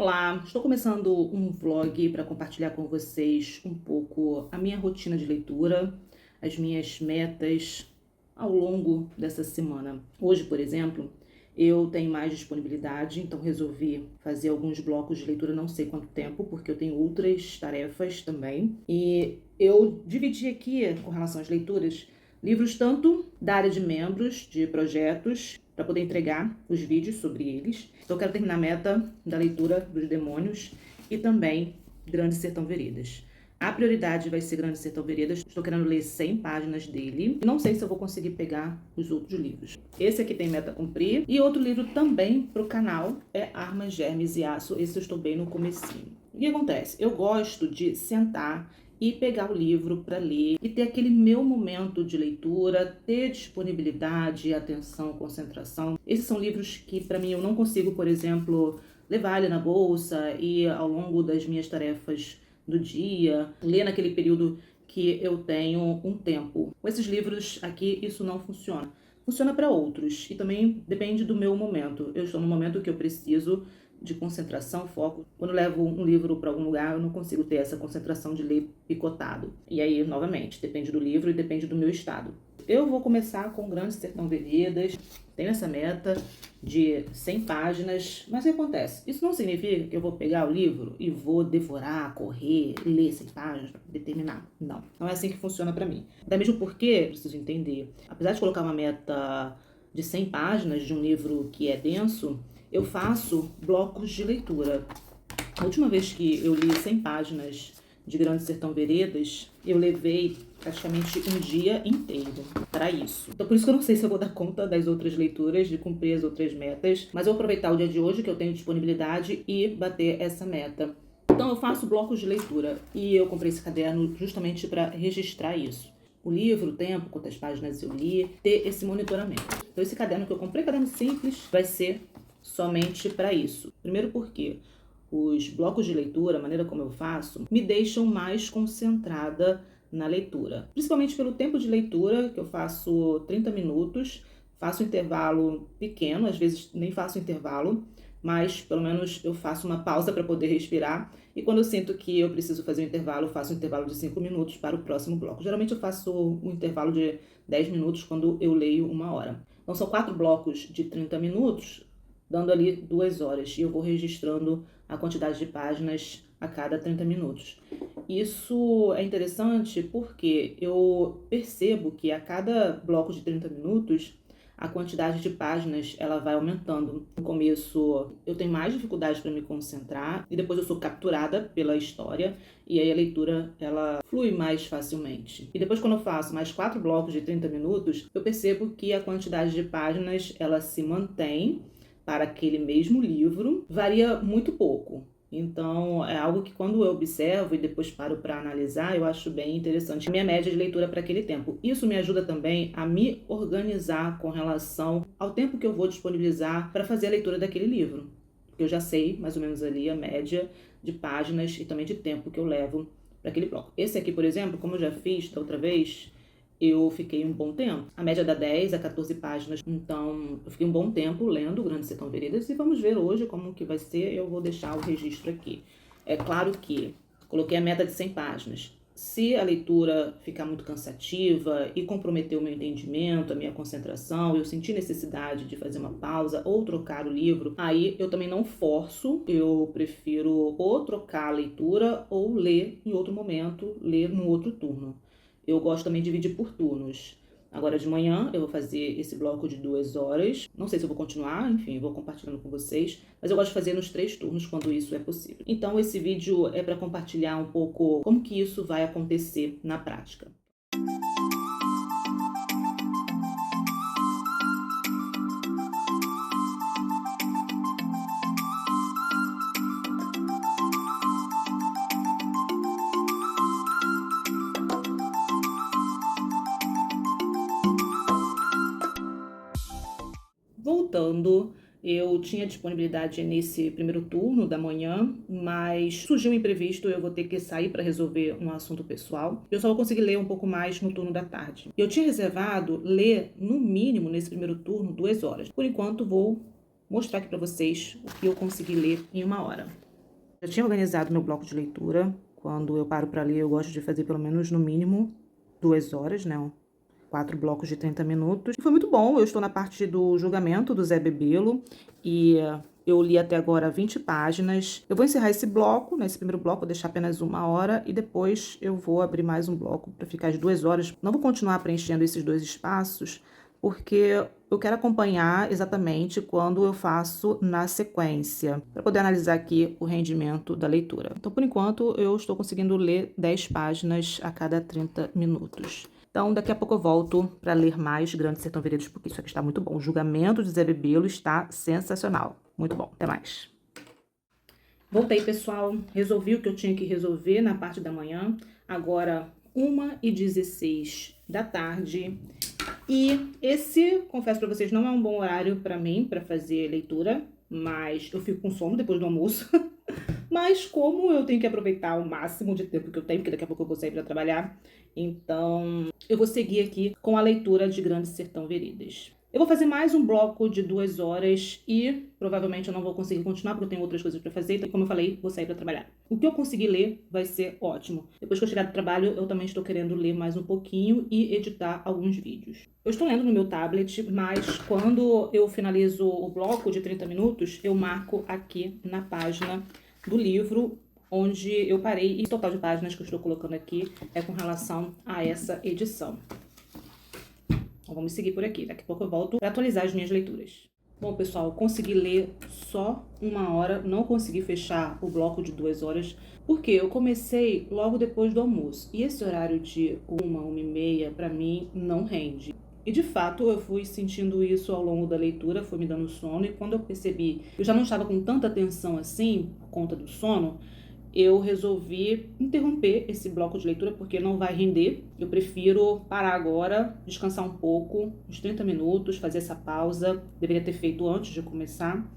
Olá, estou começando um vlog para compartilhar com vocês um pouco a minha rotina de leitura, as minhas metas ao longo dessa semana. Hoje, por exemplo, eu tenho mais disponibilidade, então resolvi fazer alguns blocos de leitura, não sei quanto tempo, porque eu tenho outras tarefas também. E eu dividi aqui, com relação às leituras, livros tanto da área de membros, de projetos, para poder entregar os vídeos sobre eles. Então eu quero terminar a meta da leitura dos Demônios e também Grande Sertão Veredas. A prioridade vai ser Grande Sertão Veredas. Estou querendo ler 100 páginas dele. Não sei se eu vou conseguir pegar os outros livros. Esse aqui tem meta a cumprir. E outro livro também para o canal é Armas, Germes e Aço. Esse eu estou bem no comecinho. O que acontece? Eu gosto de sentar e pegar o livro para ler e ter aquele meu momento de leitura, ter disponibilidade, atenção, concentração. Esses são livros que, para mim, eu não consigo, por exemplo, levar ele na bolsa e ao longo das minhas tarefas do dia, ler naquele período que eu tenho um tempo. Com esses livros aqui, isso não funciona. Funciona para outros e também depende do meu momento. Eu estou no momento que eu preciso de concentração, foco. Quando eu levo um livro para algum lugar, eu não consigo ter essa concentração de ler picotado. E aí, novamente, depende do livro e depende do meu estado. Eu vou começar com Grande Sertão Veredas. Tenho essa meta de 100 páginas, mas o que acontece? Isso não significa que eu vou pegar o livro e vou devorar, correr, ler 100 páginas para determinar. Não, não é assim que funciona para mim. Até mesmo porque, preciso entender, apesar de colocar uma meta de 100 páginas de um livro que é denso, eu faço blocos de leitura. A última vez que eu li 100 páginas de Grande Sertão Veredas, eu levei praticamente um dia inteiro para isso. Então por isso que eu não sei se eu vou dar conta das outras leituras, de cumprir as outras metas, mas eu vou aproveitar o dia de hoje que eu tenho disponibilidade e bater essa meta. Então eu faço blocos de leitura e eu comprei esse caderno justamente para registrar isso. O livro, o tempo, quantas páginas eu li, ter esse monitoramento. Então esse caderno que eu comprei, caderno simples, vai ser somente para isso. Primeiro porque os blocos de leitura, a maneira como eu faço, me deixam mais concentrada na leitura. Principalmente pelo tempo de leitura, que eu faço 30 minutos, faço intervalo pequeno, às vezes nem faço intervalo, mas pelo menos eu faço uma pausa para poder respirar. E quando eu sinto que eu preciso fazer um intervalo, eu faço um intervalo de 5 minutos para o próximo bloco. Geralmente eu faço um intervalo de 10 minutos quando eu leio 1 hora. Então são 4 blocos de 30 minutos, dando ali 2 horas. E eu vou registrando a quantidade de páginas a cada 30 minutos. Isso é interessante porque eu percebo que a cada bloco de 30 minutos, a quantidade de páginas ela vai aumentando. No começo eu tenho mais dificuldade para me concentrar e depois eu sou capturada pela história e aí a leitura ela flui mais facilmente. E depois quando eu faço mais 4 blocos de 30 minutos, eu percebo que a quantidade de páginas ela se mantém para aquele mesmo livro, varia muito pouco. Então, é algo que quando eu observo e depois paro para analisar, eu acho bem interessante a minha média de leitura para aquele tempo. Isso me ajuda também a me organizar com relação ao tempo que eu vou disponibilizar para fazer a leitura daquele livro. Porque eu já sei, mais ou menos ali, a média de páginas e também de tempo que eu levo para aquele bloco. Esse aqui, por exemplo, como eu já fiz da outra vez, eu fiquei um bom tempo. A média dá 10 a 14 páginas. Então, eu fiquei um bom tempo lendo Grande Sertão Veredas. E vamos ver hoje como que vai ser. Eu vou deixar o registro aqui. É claro que coloquei a meta de 100 páginas. Se a leitura ficar muito cansativa e comprometer o meu entendimento, a minha concentração, eu sentir necessidade de fazer uma pausa ou trocar o livro, aí eu também não forço. Eu prefiro ou trocar a leitura ou ler em outro momento, ler no outro turno. Eu gosto também de dividir por turnos. Agora de manhã eu vou fazer esse bloco de 2 horas. Não sei se eu vou continuar, enfim, vou compartilhando com vocês. Mas eu gosto de fazer nos 3 turnos quando isso é possível. Então esse vídeo é para compartilhar um pouco como que isso vai acontecer na prática. Voltando, eu tinha disponibilidade nesse primeiro turno da manhã, mas surgiu um imprevisto, eu vou ter que sair para resolver um assunto pessoal. Eu só vou conseguir ler um pouco mais no turno da tarde. Eu tinha reservado ler, no mínimo, nesse primeiro turno, 2 horas. Por enquanto, vou mostrar aqui para vocês o que eu consegui ler em 1 hora. Já tinha organizado meu bloco de leitura. Quando eu paro para ler, eu gosto de fazer pelo menos, no mínimo, 2 horas, né? 4 blocos de 30 minutos. E foi muito bom, eu estou na parte do julgamento do Zé Bebelo e eu li até agora 20 páginas. Eu vou encerrar esse bloco, né, esse primeiro bloco, vou deixar apenas 1 hora e depois eu vou abrir mais um bloco para ficar as 2 horas. Não vou continuar preenchendo esses 2 espaços, porque eu quero acompanhar exatamente quando eu faço na sequência, para poder analisar aqui o rendimento da leitura. Então, por enquanto, eu estou conseguindo ler 10 páginas a cada 30 minutos. Então, daqui a pouco eu volto para ler mais Grande Sertão Veredas, porque isso aqui está muito bom. O julgamento de Zé Bebelo está sensacional. Muito bom. Até mais. Voltei, pessoal. Resolvi o que eu tinha que resolver na parte da manhã. Agora, 1h16 da tarde. E esse, confesso para vocês, não é um bom horário para mim, para fazer leitura. Mas eu fico com sono depois do almoço. Mas como eu tenho que aproveitar o máximo de tempo que eu tenho, porque daqui a pouco eu vou sair para trabalhar, então eu vou seguir aqui com a leitura de Grande Sertão Veredas. Eu vou fazer mais um bloco de 2 horas e provavelmente eu não vou conseguir continuar porque eu tenho outras coisas para fazer. Então, como eu falei, vou sair para trabalhar. O que eu conseguir ler vai ser ótimo. Depois que eu chegar do trabalho, eu também estou querendo ler mais um pouquinho e editar alguns vídeos. Eu estou lendo no meu tablet, mas quando eu finalizo o bloco de 30 minutos, eu marco aqui na página do livro onde eu parei, e o total de páginas que eu estou colocando aqui é com relação a essa edição. Então, vamos seguir por aqui. Daqui a pouco eu volto para atualizar as minhas leituras. Bom, pessoal, consegui ler só 1 hora, não consegui fechar o bloco de 2 horas, porque eu comecei logo depois do almoço. E esse horário de 1h30, para mim, não rende. E de fato eu fui sentindo isso ao longo da leitura, foi me dando sono, e quando eu percebi que eu já não estava com tanta atenção assim, por conta do sono, eu resolvi interromper esse bloco de leitura porque não vai render. Eu prefiro parar agora, descansar um pouco, uns 30 minutos, fazer essa pausa. Deveria ter feito antes de começar.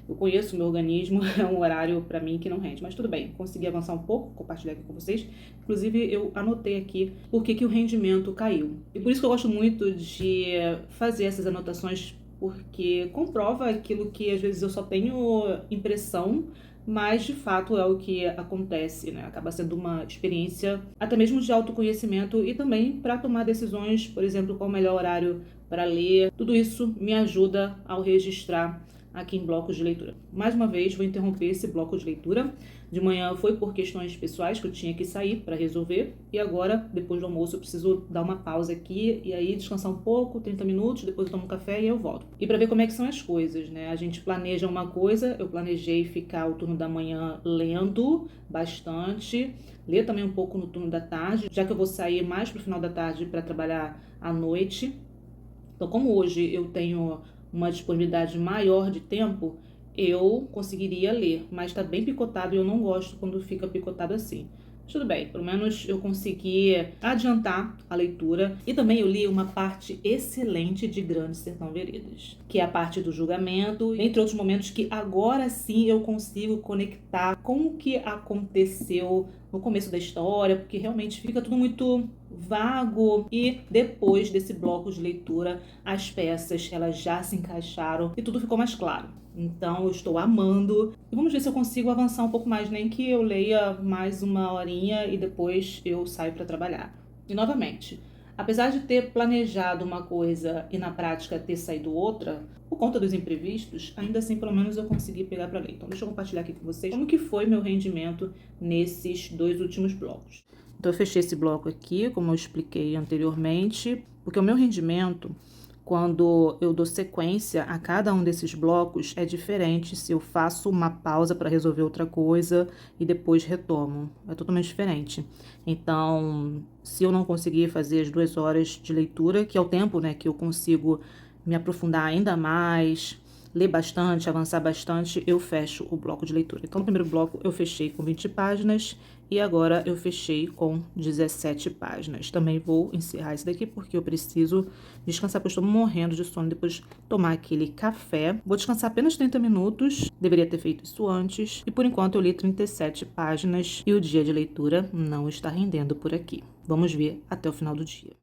Eu conheço o meu organismo, é um horário para mim que não rende. Mas tudo bem, consegui avançar um pouco, compartilhar aqui com vocês. Inclusive, eu anotei aqui por que o rendimento caiu. E por isso que eu gosto muito de fazer essas anotações, porque comprova aquilo que às vezes eu só tenho impressão, mas de fato é o que acontece, né? Acaba sendo uma experiência até mesmo de autoconhecimento e também para tomar decisões, por exemplo, qual o melhor horário para ler. Tudo isso me ajuda ao registrar aqui em blocos de leitura. Mais uma vez, vou interromper esse bloco de leitura. De manhã foi por questões pessoais que eu tinha que sair para resolver, e agora, depois do almoço, eu preciso dar uma pausa aqui e aí descansar um pouco, 30 minutos, depois eu tomo um café e eu volto. E para ver como é que são as coisas, né? A gente planeja uma coisa, eu planejei ficar o turno da manhã lendo bastante, ler também um pouco no turno da tarde, já que eu vou sair mais pro final da tarde para trabalhar à noite. Então, como hoje eu tenho uma disponibilidade maior de tempo, eu conseguiria ler, mas tá bem picotado e eu não gosto quando fica picotado assim. Mas tudo bem, pelo menos eu consegui adiantar a leitura. E também eu li uma parte excelente de Grande Sertão Veredas, que é a parte do julgamento, entre outros momentos que agora sim eu consigo conectar com o que aconteceu no começo da história, porque realmente fica tudo muito vago, e depois desse bloco de leitura as peças elas já se encaixaram e tudo ficou mais claro. Então eu estou amando e vamos ver se eu consigo avançar um pouco mais, nem que eu leia mais 1 horinha e depois eu saio para trabalhar. E novamente, apesar de ter planejado uma coisa e na prática ter saído outra, por conta dos imprevistos, ainda assim pelo menos eu consegui pegar para ler. Então deixa eu compartilhar aqui com vocês como que foi meu rendimento nesses 2 últimos blocos. Então eu fechei esse bloco aqui, como eu expliquei anteriormente, porque o meu rendimento, quando eu dou sequência a cada um desses blocos, é diferente se eu faço uma pausa para resolver outra coisa e depois retomo. É totalmente diferente. Então, se eu não conseguir fazer as 2 horas de leitura, que é o tempo, né, que eu consigo me aprofundar ainda mais, ler bastante, avançar bastante, eu fecho o bloco de leitura. Então, no primeiro bloco eu fechei com 20 páginas e agora eu fechei com 17 páginas. Também vou encerrar esse daqui porque eu preciso descansar, porque eu estou morrendo de sono depois de tomar aquele café. Vou descansar apenas 30 minutos, deveria ter feito isso antes. E por enquanto eu li 37 páginas e o dia de leitura não está rendendo por aqui. Vamos ver até o final do dia.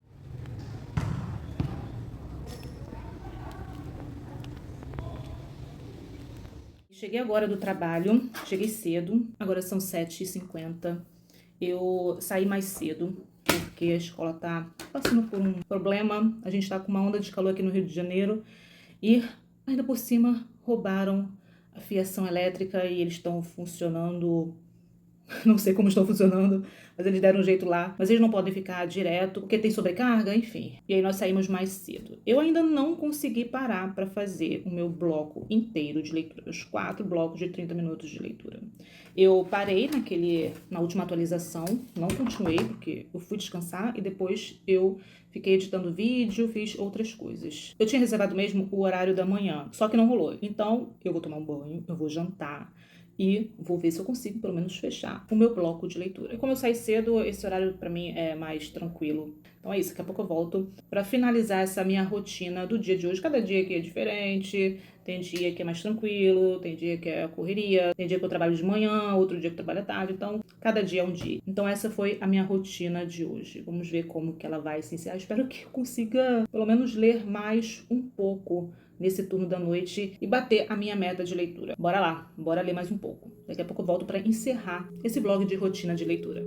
Cheguei agora do trabalho, cheguei cedo, agora são 7h50. Eu saí mais cedo porque a escola tá passando por um problema. A gente tá com uma onda de calor aqui no Rio de Janeiro e ainda por cima roubaram a fiação elétrica e eles estão funcionando. Não sei como estão funcionando, mas eles deram um jeito lá. Mas eles não podem ficar direto, porque tem sobrecarga, enfim. E aí nós saímos mais cedo. Eu ainda não consegui parar para fazer o meu bloco inteiro de leitura, os 4 blocos de 30 minutos de leitura. Eu parei na última atualização, não continuei, porque eu fui descansar e depois eu fiquei editando vídeo, fiz outras coisas. Eu tinha reservado mesmo o horário da manhã, só que não rolou. Então, eu vou tomar um banho, eu vou jantar e vou ver se eu consigo pelo menos fechar o meu bloco de leitura. E como eu saí cedo, esse horário para mim é mais tranquilo. Então é isso, daqui a pouco eu volto para finalizar essa minha rotina do dia de hoje. Cada dia aqui é diferente, tem dia que é mais tranquilo, tem dia que é correria, tem dia que eu trabalho de manhã, outro dia que eu trabalho à tarde, então cada dia é um dia. Então essa foi a minha rotina de hoje. Vamos ver como que ela vai se encerrar. Espero que eu consiga pelo menos ler mais um pouco nesse turno da noite e bater a minha meta de leitura. Bora lá, bora ler mais um pouco. Daqui a pouco eu volto para encerrar esse blog de rotina de leitura.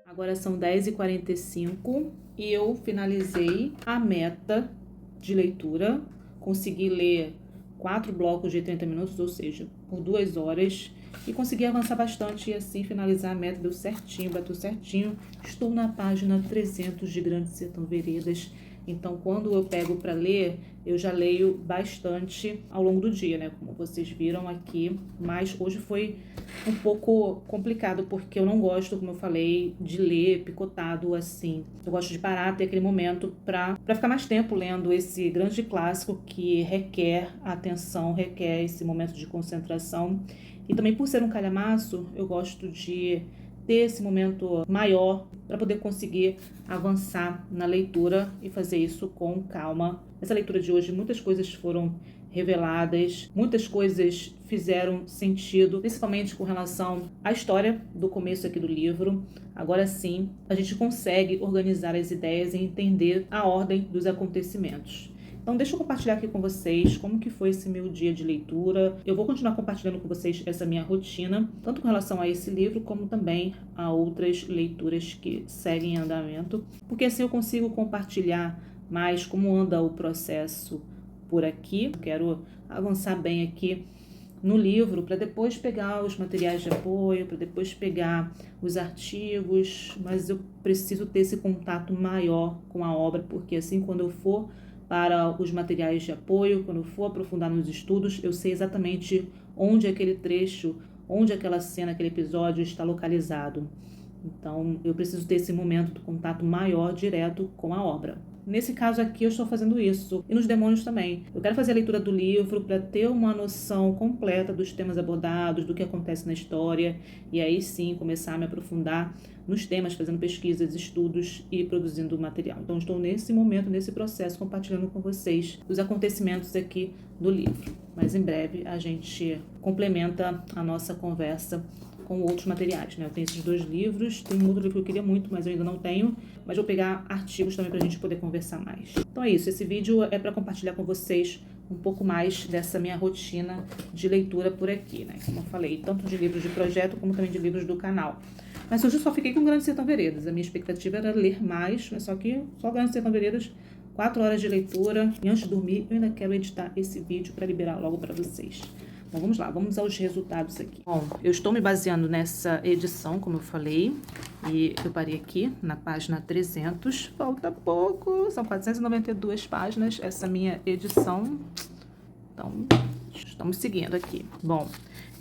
Agora são 10h45 e eu finalizei a meta de leitura. Consegui ler 4 blocos de 30 minutos, ou seja, por 2 horas. E consegui avançar bastante e assim finalizar a meta. Deu certinho, bateu certinho. Estou na página 300 de Grande Sertão Veredas. Então, quando eu pego para ler, eu já leio bastante ao longo do dia, né? Como vocês viram aqui. Mas hoje foi um pouco complicado, porque eu não gosto, como eu falei, de ler picotado assim. Eu gosto de parar, ter aquele momento para ficar mais tempo lendo esse grande clássico que requer atenção, requer esse momento de concentração. E também por ser um calhamaço, eu gosto de ter esse momento maior para poder conseguir avançar na leitura e fazer isso com calma. Nessa leitura de hoje, muitas coisas foram reveladas, muitas coisas fizeram sentido, principalmente com relação à história do começo aqui do livro. Agora sim, a gente consegue organizar as ideias e entender a ordem dos acontecimentos. Então deixa eu compartilhar aqui com vocês como que foi esse meu dia de leitura. Eu vou continuar compartilhando com vocês essa minha rotina, tanto com relação a esse livro, como também a outras leituras que seguem em andamento, porque assim eu consigo compartilhar mais como anda o processo por aqui. Eu quero avançar bem aqui no livro para depois pegar os materiais de apoio, para depois pegar os artigos, mas eu preciso ter esse contato maior com a obra, porque assim quando eu for para os materiais de apoio, quando eu for aprofundar nos estudos, eu sei exatamente onde aquele trecho, onde aquela cena, aquele episódio está localizado. Então, eu preciso ter esse momento do contato maior, direto com a obra. Nesse caso aqui, eu estou fazendo isso. E nos Demônios também. Eu quero fazer a leitura do livro para ter uma noção completa dos temas abordados, do que acontece na história. E aí sim, começar a me aprofundar nos temas, fazendo pesquisas, estudos e produzindo material. Então, estou nesse momento, nesse processo, compartilhando com vocês os acontecimentos aqui do livro. Mas em breve a gente complementa a nossa conversa com outros materiais, né? Eu tenho esses 2 livros, tem um outro livro que eu queria muito, mas eu ainda não tenho, mas vou pegar artigos também pra gente poder conversar mais. Então é isso, esse vídeo é para compartilhar com vocês um pouco mais dessa minha rotina de leitura por aqui, né? Como eu falei, tanto de livros de projeto como também de livros do canal. Mas hoje eu só fiquei com Grande Sertão Veredas, a minha expectativa era ler mais, mas só que só Grande Sertão Veredas, 4 horas de leitura, e antes de dormir eu ainda quero editar esse vídeo para liberar logo para vocês. Bom, vamos lá, vamos aos resultados aqui. Bom, eu estou me baseando nessa edição, como eu falei, e eu parei aqui na página 300, falta pouco, são 492 páginas, essa minha edição, então, estamos seguindo aqui. Bom,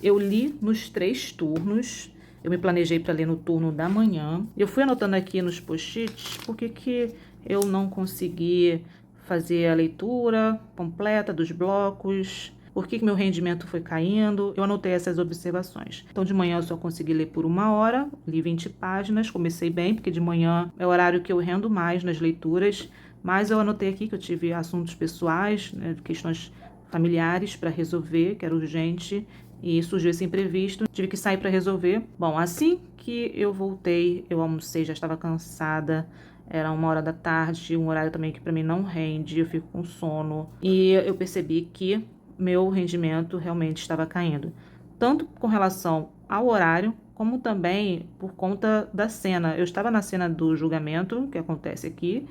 eu li nos 3 turnos, eu me planejei para ler no turno da manhã, eu fui anotando aqui nos post-its, porque que eu não consegui fazer a leitura completa dos blocos. Por que meu rendimento foi caindo? Eu anotei essas observações. Então, de manhã eu só consegui ler por 1 hora, li 20 páginas, comecei bem, porque de manhã é o horário que eu rendo mais nas leituras, mas eu anotei aqui que eu tive assuntos pessoais, né, questões familiares para resolver, que era urgente, e surgiu esse imprevisto, tive que sair para resolver. Bom, assim que eu voltei, eu almocei, já estava cansada, era 1 hora da tarde, um horário também que para mim não rende, eu fico com sono, e eu percebi que meu rendimento realmente estava caindo, tanto com relação ao horário, como também por conta da cena. Eu estava na cena do julgamento, que acontece aqui,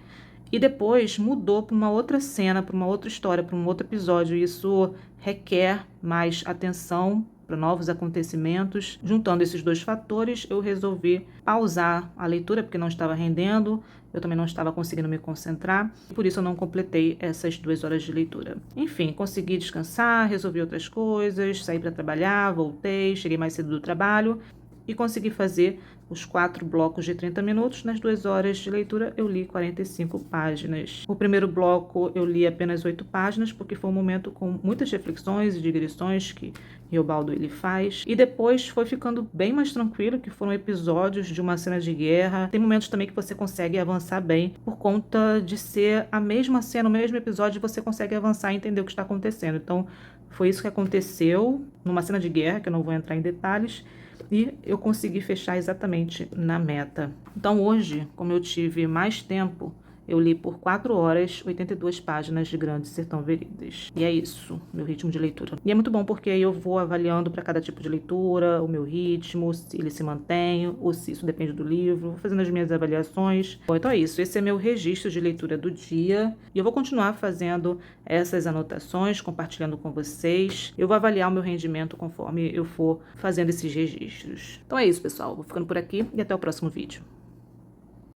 e depois mudou para uma outra cena, para uma outra história, para um outro episódio. Isso requer mais atenção para novos acontecimentos. Juntando esses dois fatores, eu resolvi pausar a leitura, porque não estava rendendo, eu também não estava conseguindo me concentrar, por isso eu não completei essas 2 horas de leitura. Enfim, consegui descansar, resolvi outras coisas, saí para trabalhar, voltei, cheguei mais cedo do trabalho e consegui fazer os 4 blocos de 30 minutos. Nas 2 horas de leitura, eu li 45 páginas. O primeiro bloco, eu li apenas 8 páginas, porque foi um momento com muitas reflexões e digressões que Riobaldo ele faz. E depois foi ficando bem mais tranquilo, que foram episódios de uma cena de guerra. Tem momentos também que você consegue avançar bem, por conta de ser a mesma cena, o mesmo episódio, você consegue avançar e entender o que está acontecendo. Então, foi isso que aconteceu numa cena de guerra, que eu não vou entrar em detalhes, e eu consegui fechar exatamente na meta. Então hoje, como eu tive mais tempo, eu li por 4 horas 82 páginas de Grande Sertão Veredas. E é isso, meu ritmo de leitura. E é muito bom porque aí eu vou avaliando para cada tipo de leitura, o meu ritmo, se ele se mantém, ou se isso depende do livro, vou fazendo as minhas avaliações. Bom, então é isso, esse é meu registro de leitura do dia. E eu vou continuar fazendo essas anotações, compartilhando com vocês. Eu vou avaliar o meu rendimento conforme eu for fazendo esses registros. Então é isso, pessoal. Vou ficando por aqui e até o próximo vídeo.